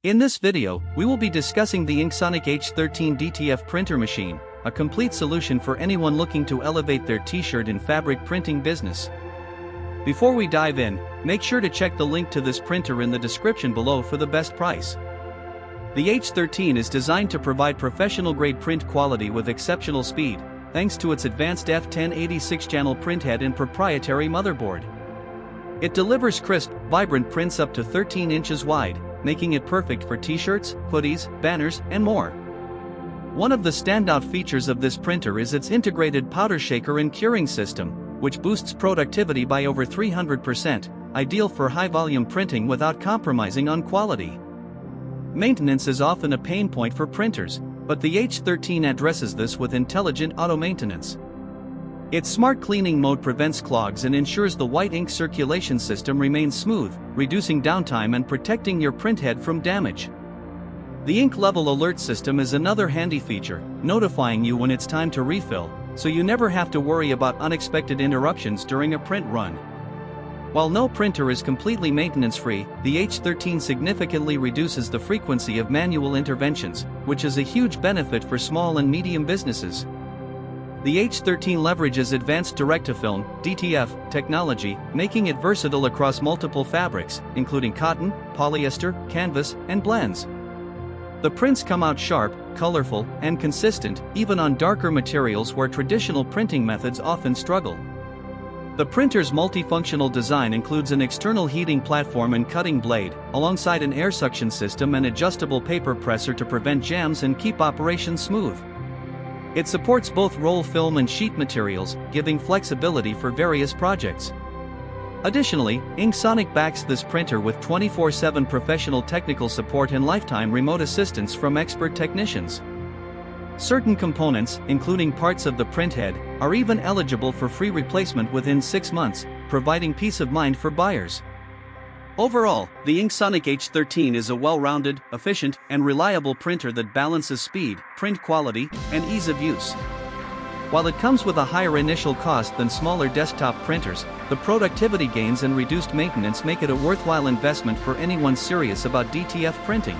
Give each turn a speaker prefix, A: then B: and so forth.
A: In this video, we will be discussing the InkSonic H13 DTF printer machine, a complete solution for anyone looking to elevate their t-shirt and fabric printing business. Before we dive in, make sure to check the link to this printer in the description below for the best price. The H13 is designed to provide professional-grade print quality with exceptional speed, thanks to its advanced F1086-channel printhead and proprietary motherboard. It delivers crisp, vibrant prints up to 13 inches wide, making it perfect for t-shirts, hoodies, banners, and more. One of the standout features of this printer is its integrated powder shaker and curing system, which boosts productivity by over 300%, ideal for high-volume printing without compromising on quality. Maintenance is often a pain point for printers, but the H13 addresses this with intelligent auto-maintenance. Its smart cleaning mode prevents clogs and ensures the white ink circulation system remains smooth, reducing downtime and protecting your printhead from damage. The ink level alert system is another handy feature, notifying you when it's time to refill, so you never have to worry about unexpected interruptions during a print run. While no printer is completely maintenance-free, the H13 significantly reduces the frequency of manual interventions, which is a huge benefit for small and medium businesses. The H13 leverages advanced direct-to-film (DTF) technology, making it versatile across multiple fabrics, including cotton, polyester, canvas, and blends. The prints come out sharp, colorful, and consistent, even on darker materials where traditional printing methods often struggle. The printer's multifunctional design includes an external heating platform and cutting blade, alongside an air suction system and adjustable paper presser to prevent jams and keep operations smooth. It supports both roll film and sheet materials, giving flexibility for various projects. Additionally, InkSonic backs this printer with 24/7 professional technical support and lifetime remote assistance from expert technicians. Certain components, including parts of the printhead, are even eligible for free replacement within 6 months, providing peace of mind for buyers. Overall, the InkSonic H13 is a well-rounded, efficient, and reliable printer that balances speed, print quality, and ease of use. While it comes with a higher initial cost than smaller desktop printers, the productivity gains and reduced maintenance make it a worthwhile investment for anyone serious about DTF printing.